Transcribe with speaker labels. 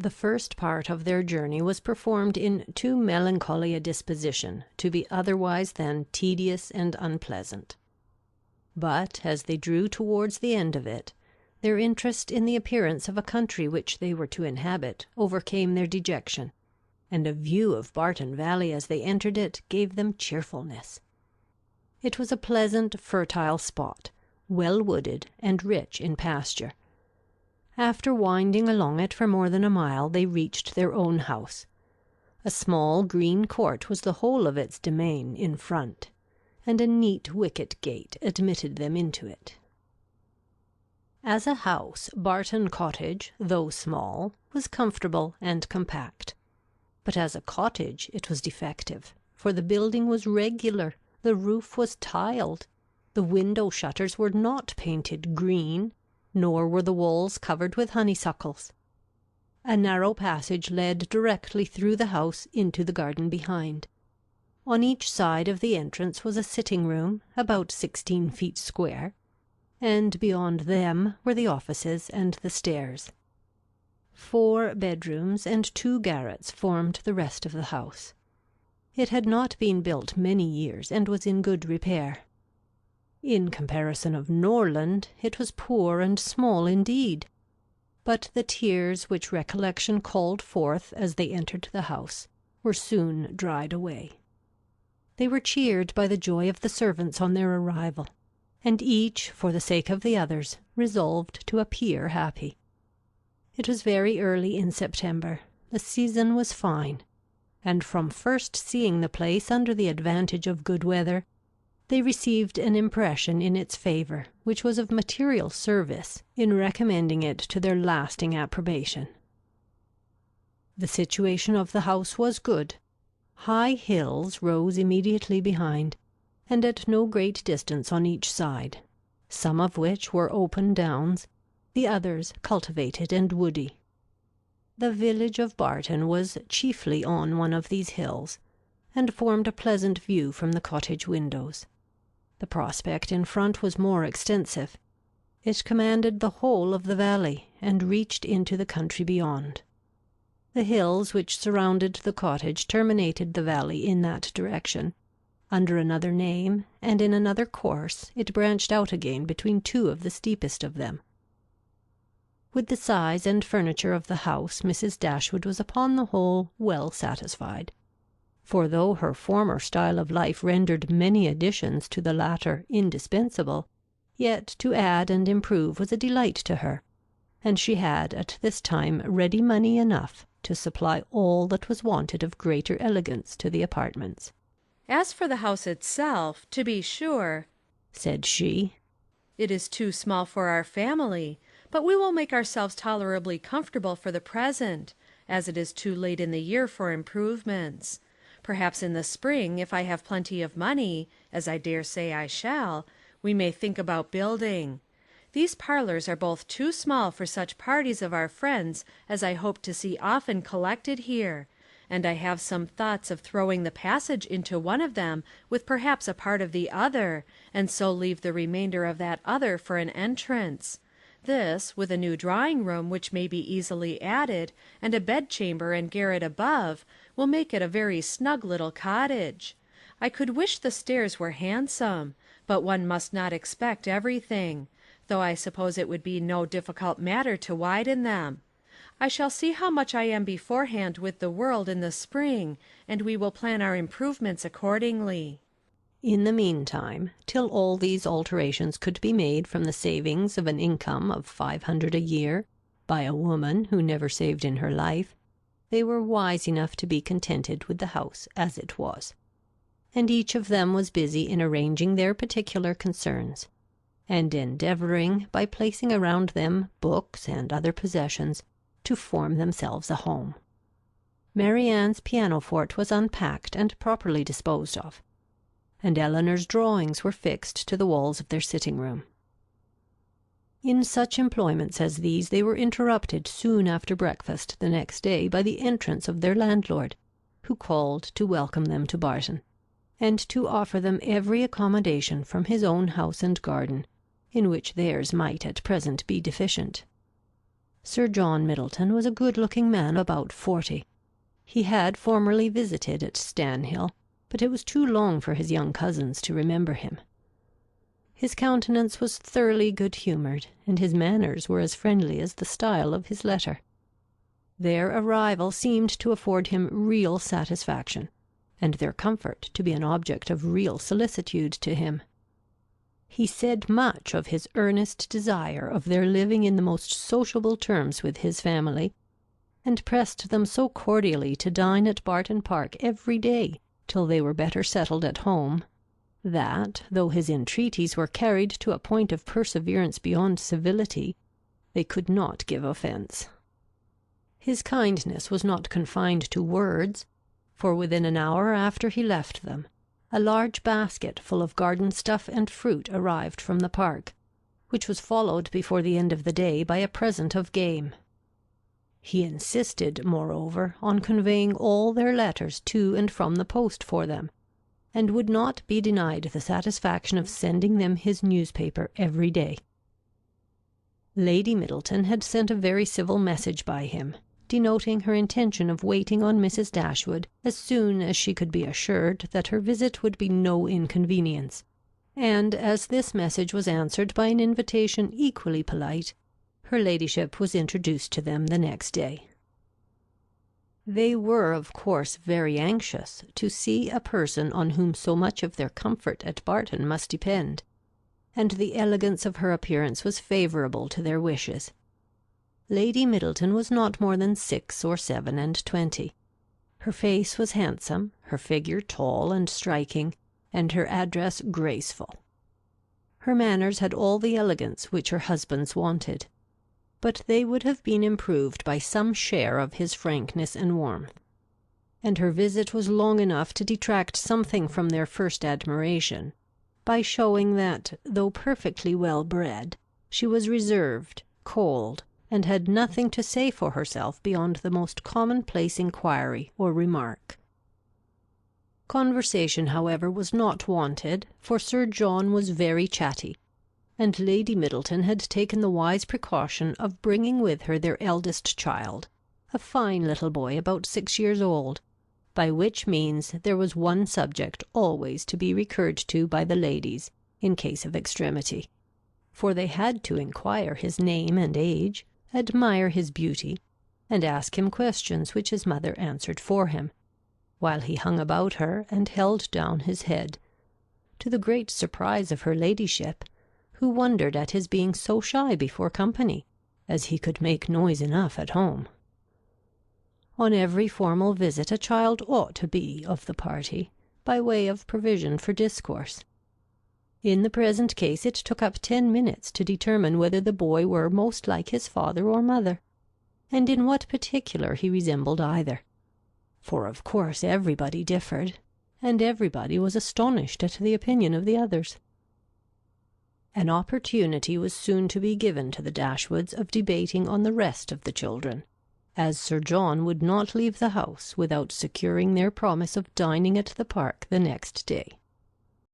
Speaker 1: The first part of their journey was performed in too melancholy a disposition to be otherwise than tedious and unpleasant. But, as they drew towards the end of it, their interest in the appearance of a country which they were to inhabit overcame their dejection, and a view of Barton Valley as they entered it gave them cheerfulness. It was a pleasant, fertile spot, well wooded and rich in pasture. After winding along it for more than a mile, they reached their own house. A small green court was the whole of its demesne in front, and a neat wicket gate admitted them into it. As a house, Barton Cottage, though small, was comfortable and compact. But as a cottage it was defective, for the building was regular, the roof was tiled, the window shutters were not painted green, nor were the walls covered with honeysuckles. A narrow passage led directly through the house into the garden behind. On each side of the entrance was a sitting-room, about 16 feet square, and beyond them were the offices and the stairs. 4 bedrooms and 2 garrets formed the rest of the house. It had not been built many years and was in good repair. In comparison of Norland, it was poor and small indeed, but the tears which recollection called forth as they entered the house were soon dried away. They were cheered by the joy of the servants on their arrival, and each, for the sake of the others, resolved to appear happy. It was very early in September, the season was fine, and from first seeing the place under the advantage of good weather, they received an impression in its favour which was of material service in recommending it to their lasting approbation. The situation of the house was good. High hills rose immediately behind, and at no great distance on each side, some of which were open downs, the others cultivated and woody. The village of Barton was chiefly on one of these hills, and formed a pleasant view from the cottage windows. The prospect in front was more extensive. It commanded the whole of the valley, and reached into the country beyond. The hills which surrounded the cottage terminated the valley in that direction. Under another name, and in another course, it branched out again between 2 of the steepest of them. With the size and furniture of the house, Mrs. Dashwood was upon the whole well satisfied. For though her former style of life rendered many additions to the latter indispensable, yet to add and improve was a delight to her, and she had at this time ready money enough to supply all that was wanted of greater elegance to the apartments.
Speaker 2: "As for the house itself, to be sure," said she, "it is too small for our family, but we will make ourselves tolerably comfortable for the present, as it is too late in the year for improvements. Perhaps in the spring, if I have plenty of money, as I dare say I shall, we may think about building. These parlors are both too small for such parties of our friends as I hope to see often collected here, and I have some thoughts of throwing the passage into one of them with perhaps a part of the other, and so leave the remainder of that other for an entrance. This, with a new drawing-room which may be easily added, and a bedchamber and garret above, will make it a very snug little cottage. I could wish the stairs were handsome, but one must not expect everything, though I suppose it would be no difficult matter to widen them. I shall see how much I am beforehand with the world in the spring, and we will plan our improvements accordingly."
Speaker 1: In the meantime, till all these alterations could be made from the savings of an income of 500 a year, by a woman who never saved in her life, they were wise enough to be contented with the house as it was. And each of them was busy in arranging their particular concerns, and endeavouring, by placing around them books and other possessions, to form themselves a home. Mary Ann's pianoforte was unpacked and properly disposed of, and Eleanor's drawings were fixed to the walls of their sitting-room. In such employments as these they were interrupted soon after breakfast the next day by the entrance of their landlord, who called to welcome them to Barton, and to offer them every accommodation from his own house and garden, in which theirs might at present be deficient. Sir John Middleton was a good-looking man about 40. He had formerly visited at Stanhill, but it was too long for his young cousins to remember him. His countenance was thoroughly good-humoured, and his manners were as friendly as the style of his letter. Their arrival seemed to afford him real satisfaction, and their comfort to be an object of real solicitude to him. He said much of his earnest desire of their living in the most sociable terms with his family, and pressed them so cordially to dine at Barton Park every day till they were better settled at home, that, though his entreaties were carried to a point of perseverance beyond civility, they could not give offence. His kindness was not confined to words, for within an hour after he left them, a large basket full of garden stuff and fruit arrived from the park, which was followed before the end of the day by a present of game. He insisted, moreover, on conveying all their letters to and from the post for them, and would not be denied the satisfaction of sending them his newspaper every day. Lady Middleton had sent a very civil message by him, denoting her intention of waiting on Mrs. Dashwood as soon as she could be assured that her visit would be no inconvenience, and as this message was answered by an invitation equally polite, her ladyship was introduced to them the next day. They were, of course, very anxious to see a person on whom so much of their comfort at Barton must depend, and the elegance of her appearance was favourable to their wishes. Lady Middleton was not more than 6 or 7 and 20. Her face was handsome, her figure tall and striking, and her address graceful. Her manners had all the elegance which her husband's wanted, but they would have been improved by some share of his frankness and warmth, and her visit was long enough to detract something from their first admiration, by showing that, though perfectly well bred, she was reserved, cold, and had nothing to say for herself beyond the most commonplace inquiry or remark. Conversation, however, was not wanted, for Sir John was very chatty, and Lady Middleton had taken the wise precaution of bringing with her their eldest child, a fine little boy about 6 years old, by which means there was one subject always to be recurred to by the ladies in case of extremity, for they had to inquire his name and age, admire his beauty, and ask him questions which his mother answered for him, while he hung about her and held down his head, to the great surprise of her ladyship, who wondered at his being so shy before company, as he could make noise enough at home. On every formal visit a child ought to be of the party, by way of provision for discourse. In the present case it took up 10 minutes to determine whether the boy were most like his father or mother, and in what particular he resembled either, for of course everybody differed, and everybody was astonished at the opinion of the others. An opportunity was soon to be given to the Dashwoods of debating on the rest of the children, as Sir John would not leave the house without securing their promise of dining at the park the next day.